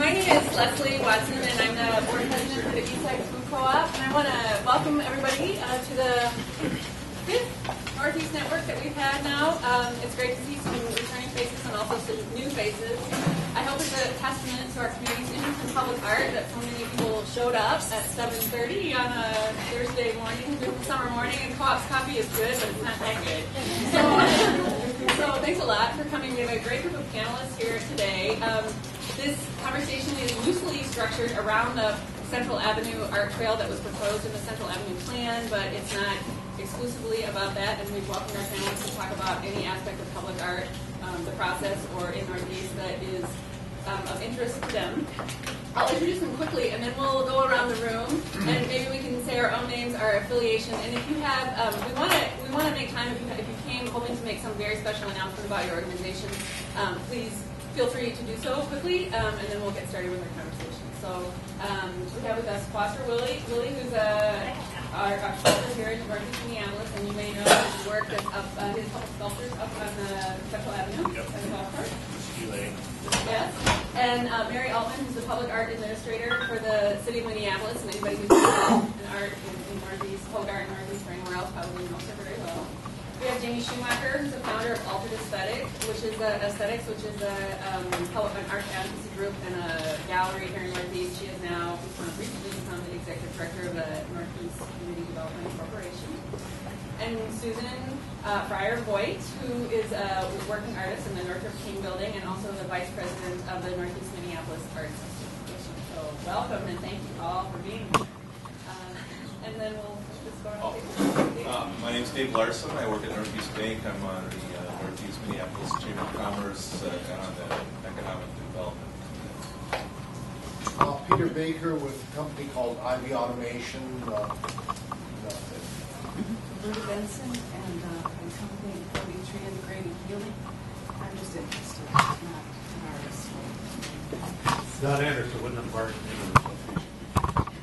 My name is Leslie Watson, and I'm the board president for the Eastside Food Co-op. And I want to welcome everybody to the fifth Northeast Network that we've had now. It's great to see some returning faces and also some new faces. I hope it's a testament to our community's interest in public art that so many people showed up at 7:30 on a Thursday morning, beautiful summer morning, and Co-op's coffee is good, but it's not that good. So thanks a lot for coming. We have a great group of panelists here today. This conversation is loosely structured around the Central Avenue art trail that was proposed in the Central Avenue plan, but it's not exclusively about that, and we've welcomed our panelists to talk about any aspect of public art, the process, or in Northeast that is of interest to them. I'll introduce them quickly, and then we'll go around the room, and maybe we can say our own names, our affiliation, and if you have, we want to make time, if you came hoping to make some very special announcement about your organization, please feel free to do so quickly, and then we'll get started with our conversation. So we have with us Foster Willie, who's our sculptor here in Northeast Minneapolis, and you may know his work that's up, his couple sculptures up on the Central Avenue at the golf course. Yes. And Mary Altman, who's the public art administrator for the city of Minneapolis, and anybody who's involved in art in Northeast, public art in Northeast or anywhere else probably knows her very well. We have Jamie Schumacher, who's the founder of Altered Aesthetics, which is an art advocacy group and a gallery here in Northeast. She is now recently become the executive director of the Northeast Community Development Corporation. And Susan Fryer-Voigt, who is a working artist in the Northrop King Building and also the vice president of the Northeast Minneapolis Arts Association. So welcome and thank you all for being here. And then we'll just go on. My name is Dave Larson. I work at Northeast Bank. I'm on the Northeast Minneapolis Chamber of Commerce and on the Economic Development. Peter Baker with a company called Ivy Automation. Lou Benson and a company called Tree Integrated Healing. I'm just interested, not an artist. Don Anderson, Woodland Park.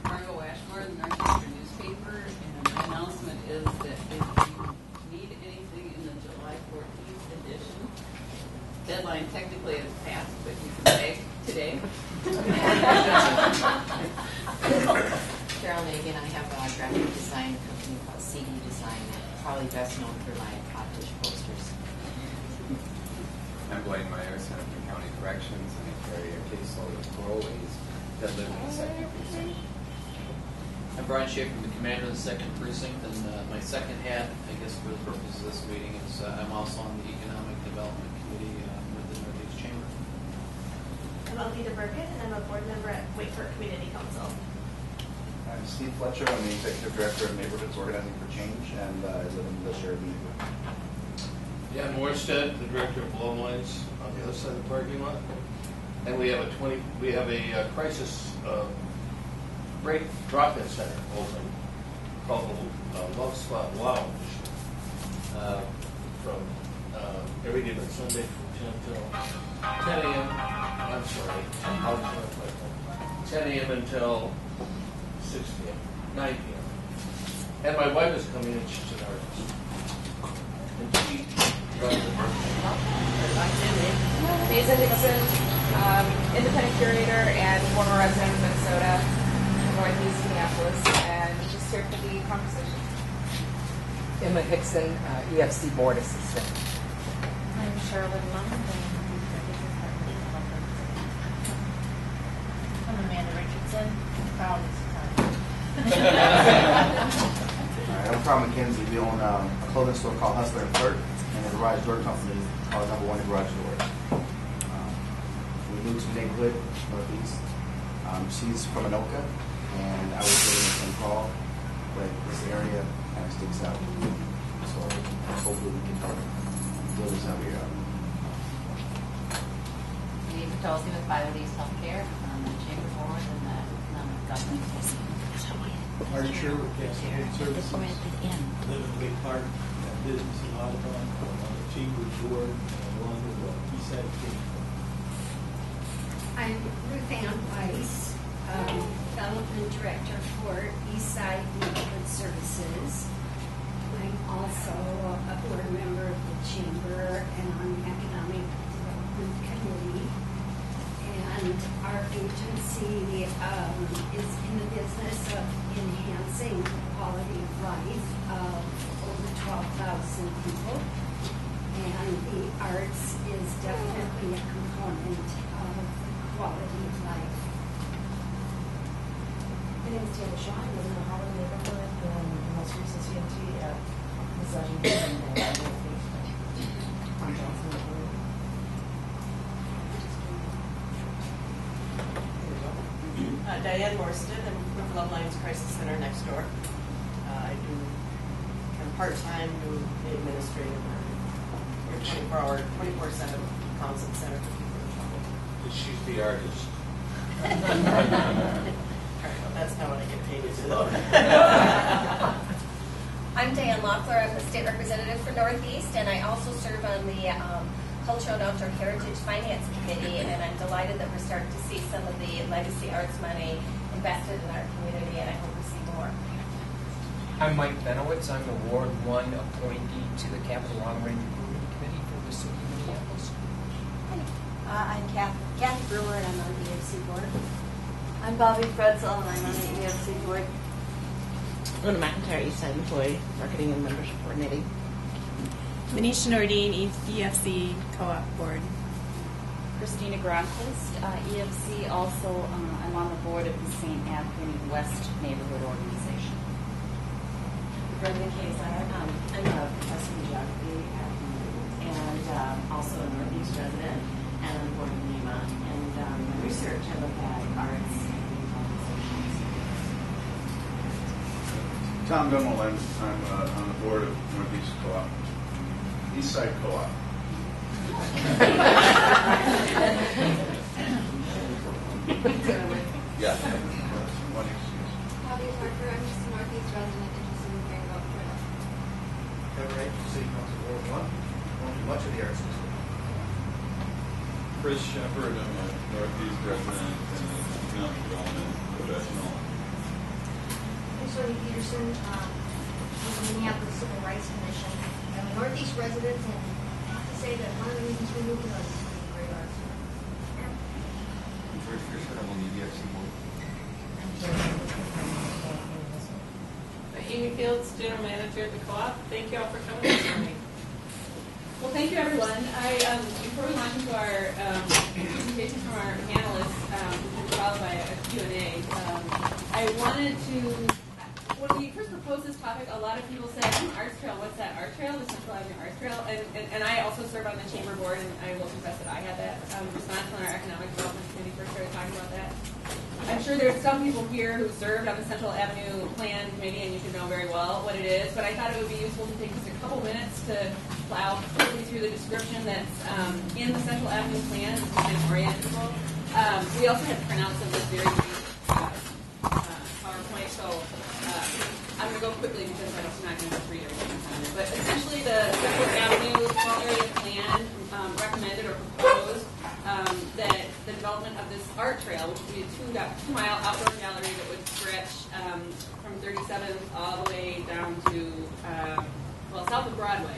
Margo Ashmore, the Northeastern newspaper, and the announcement is that if you need anything in the July 14th edition, deadline technically is passed, but you can beg today. Carol Nagan, I have a graphic design company called CD Design, probably best known for my cottage posters. I'm Blaine Myers, Hennepin County Corrections, and I carry a caseload of parolees that live in the 2nd Precinct. I'm Brian Schaefer, the commander of the 2nd Precinct, and my second hat, I guess for the purpose of this meeting, is I'm also on the Economic Development Committee with the Northeast Chamber. I'm Alita Burkett, and I'm a board member at Wakeford Community Council. I'm Steve Fletcher. I'm the executive director of Neighborhoods Organizing for Change, and I live in the shared neighborhood. Yeah, I'm Morstead, the director of Blown Lights on the other side of the parking lot, and we have a crisis rate drop-in center open called the Love Spot Lounge from every day but Sunday from 10 till 10 a.m. I'm sorry, 10 a.m. until 6 p.m., 9 p.m. And my wife is coming in, she's an artist. And she runs the Mason Dixon, independent curator and former resident of Minnesota, Northeast Minneapolis, and just here for the conversation. Emma Hickson, EFC Board Assistant. I'm Charlotte Lund. I'm Amanda Richardson. All right, I'm Carl McKenzie. We own a clothing store called Hustler and Flirt, and a garage door company called Number One Garage Doors. We moved to the neighborhood, Northeast. She's from Anoka, and I was living in St. Paul, but this area kind of sticks out. So hopefully we can help build this out here. Dave Patolsky with BioDees Healthcare on the Chamber Board and the Economic Government. Marty Sherwood, Cascade Services. Live in Lake Park, got business in Audubon, on the Chamber Board, along with the Eastside King. I'm Ruth Ann Weiss, Development Director for Eastside Neighborhood Services. I'm also a board member of the Chamber and on the Economic Development Committee. And And our agency is in the business of enhancing the quality of life of over 12,000 people. And the arts is definitely a component of quality of life. My name is Taylor Shaw. I live in the Harlem neighborhood, and the most recent CMT at Massaging on Johnson Road. Diane Morsted. I'm with Love Lines Crisis Center next door. I do kind of part-time, do the administrative work. We're 24/7 counsel center for people in trouble. She's the artist. That's not what I get paid to do. I'm Diane Loeffler. I'm the state representative for Northeast, and I also serve on the Cultural and Outdoor Heritage Finance Committee, and I'm delighted that we're starting to see some of the legacy arts money invested in our community, and I hope we see more. I'm Mike Benowitz. I'm the Ward 1 appointee to the Capital Long-Range Improvement Committee for the city of Minneapolis. I'm Kathy Brewer, and I'm on the EFC Board. I'm Bobby Fretzel, and I'm on the EFC Board. Luna McIntyre, East Side Employee, Marketing and Membership Coordinating. Manisha Nordine, EFC Co-op Board. Christina Gronquist, EFC. Also, I'm on the board of the St. Anthony West Neighborhood Organization. Brenda Kazar. I'm a professor in geography and also a Northeast resident and on the board of NEMA. And my research, I look at arts and organizations. Tom Dummel, I'm on the board of Northeast Co-op, East Side Co-op. Yeah. One excuse. Bobby Parker, I'm just a Northeast resident interested in hearing about the trail. Kevin Wright, City Council Ward 1, won't do much of the arts this week. Chris Shepard, I'm a Northeast resident and economic development professional. I'm Sonia Peterson, with the Minneapolis Civil Rights Commission. I'm a Northeast resident, and I have to say that one of the reasons we moved to us is the great arts. I'm George Fisher, I'm on the EFC board. Amy Fields, General Manager at the Co-op. Thank you all for coming this morning. Well, thank you, everyone. Before we launch into our presentation from our panelists, which will be followed by a Q&A, I wanted to, when we first proposed this topic, a lot of people said, Arts Trail, what's that? Art Trail, the Central Avenue Arts Trail? And I also serve on the Chamber Board, and I will confess that I had that response when our Economic Development Committee first started talking about that. I'm sure there's some people here who served on the Central Avenue Plan Committee, and you should know very well what it is, but I thought it would be useful to take just a couple minutes to plow quickly through the description that's in the Central Avenue Plan, which is kind of orientable. We also have printouts of this very PowerPoint, so I'm going to go quickly because I'm not going to read everything on it. But essentially, the Central Avenue Small Area Plan recommended or proposed that the development of this art trail, which would be a 2-mile outdoor gallery that would stretch from 37th all the way down to, south of Broadway.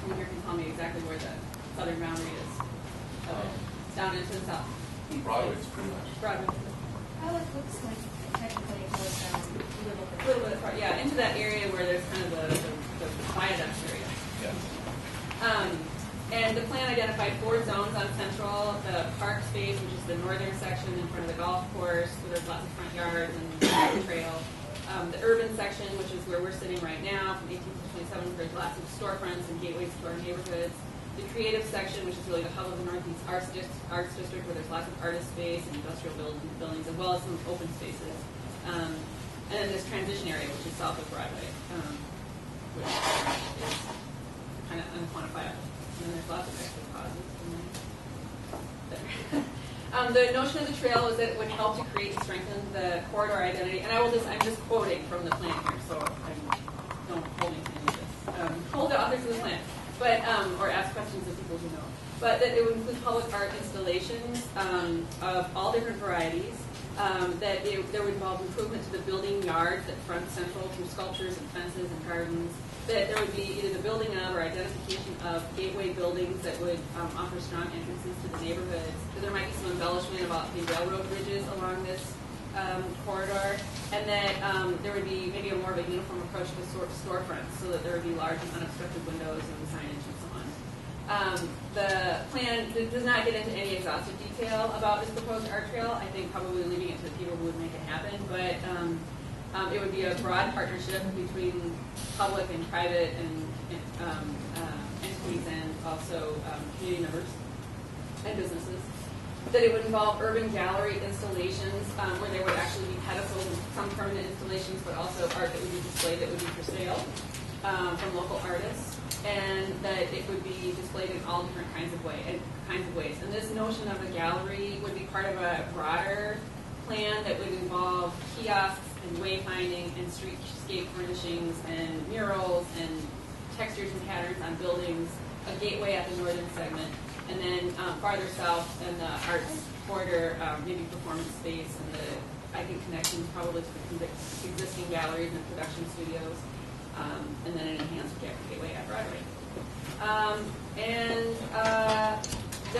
Someone here can tell me exactly where the southern boundary is. It's down into the south. Broadway's pretty much. Broadway. Oh, it looks like technically it goes down a little bit far, yeah, into that area where there's kind of the viaduct area. Yeah. And the plan identified 4 zones on Central: the park space, which is the northern section in front of the golf course, where there's lots of front yards and the trail. The urban section, which is where we're sitting right now, from 18th to 27th, there's lots of storefronts and gateways to our neighborhoods. The creative section, which is really the hub of the Northeast Arts District, where there's lots of artist space and industrial buildings, as well as some open spaces. And then this transition area, which is south of Broadway, which is kind of unquantifiable. And there's lots of extra causes. The notion of the trail is that it would help to create and strengthen the corridor identity. And I'm just quoting from the plan here, so I don't hold me to any of this. Hold the authors of the plan, but or ask questions of people who know. But that it would include public art installations of all different varieties, There would involve improvement to the building yards that front central through sculptures and fences and gardens. That there would be either the building of or identification of gateway buildings that would offer strong entrances to the neighborhoods. That there might be some embellishment about the railroad bridges along this corridor, and that there would be maybe a more of a uniform approach to storefronts, so that there would be large and unobstructed windows and signage and so on. The plan does not get into any exhaustive detail about this proposed art trail. I think probably leaving it to the people who would make it happen, but it would be a broad partnership between public and private and entities and also community members and businesses. That it would involve urban gallery installations where there would actually be pedestals and some permanent installations, but also art that would be displayed that would be for sale from local artists, and that it would be displayed in all different kinds of ways. And this notion of a gallery would be part of a broader plan that would involve kiosks and wayfinding and streetscape furnishings and murals and textures and patterns on buildings, a gateway at the northern segment, and then farther south in the arts corridor, maybe performance space and the, I think, connections probably to the existing galleries and production studios, and then an enhanced gateway at Broadway.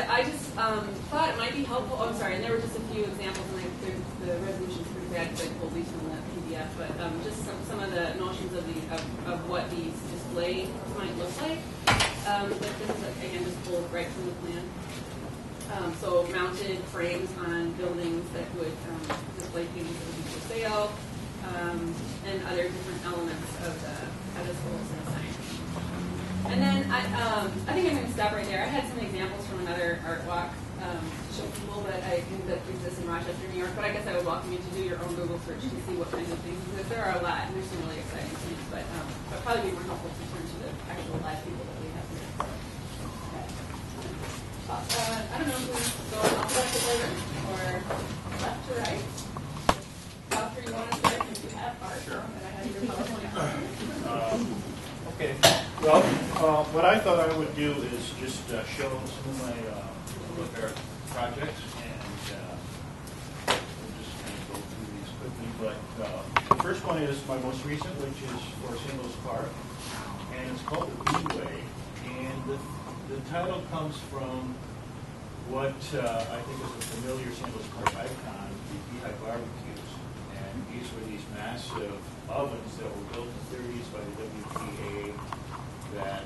I just thought it might be helpful. Oh, I'm sorry, and there were just a few examples, and the resolution's pretty bad because I pulled these from the PDF, but just some of the notions of what these displays might look like. This is, again, just pulled right from the plan. So mounted frames on buildings that would display things that would be for sale, and other different elements of the pedestals and signage. And then I think I'm going to stop right there. I had some examples from another art walk to show people that I think that exists in Rochester, New York, but I guess I would welcome you to do your own Google search to see what kinds of things, because there are a lot, and there's some really exciting things, but probably be more helpful to turn to the actual live people that we have here. I don't know if we go alphabetically or left to right. Doctor, you want to start? If you have art, sure. And I have your PowerPoint. Okay. Well, what I thought I would do is just show some of my repair projects, and we'll just kind of go through these quickly. But the first one is my most recent, which is for St. Louis Park, and it's called the B-Way. And the title comes from what I think is a familiar St. Louis Park icon, the Beehive barbecues. And these were these massive ovens that were built in the 30s by the WPA that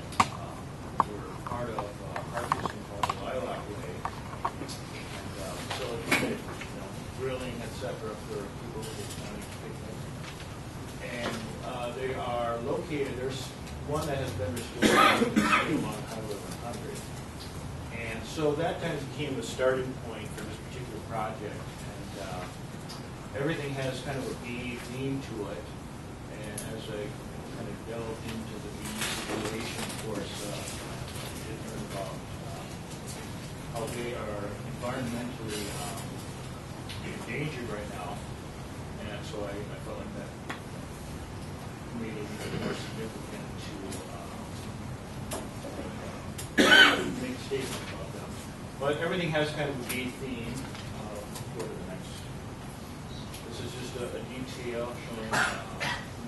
were part of art system called the Lilac Way, and facilitated grilling, etc., for people who wanted to picnic. And they are located. There's one that has been restored on Highway 100, and so that kind of became the starting point for this particular project. And everything has kind of a bee theme to it. And as I kind of delved into the bee situation, of course, it learned about how they are environmentally endangered right now. And so I felt like that made it even more significant to make statements about them. But everything has kind of a bee theme. Go to the next. This is just a detail showing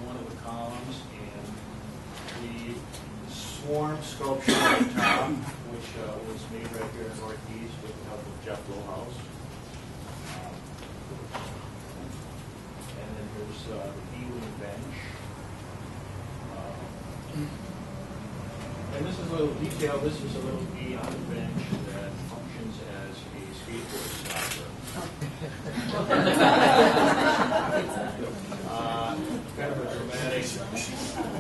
one of the columns and the swarm sculpture on top, which was made right here in Northeast with the help of Jeff Lowhouse. And then here's the bee-wing bench. And this is a little detail. This is a little bee on the bench that functions as a skateboard stopper. Kind of a dramatic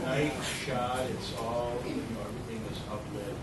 night shot. It's all, everything is uplit.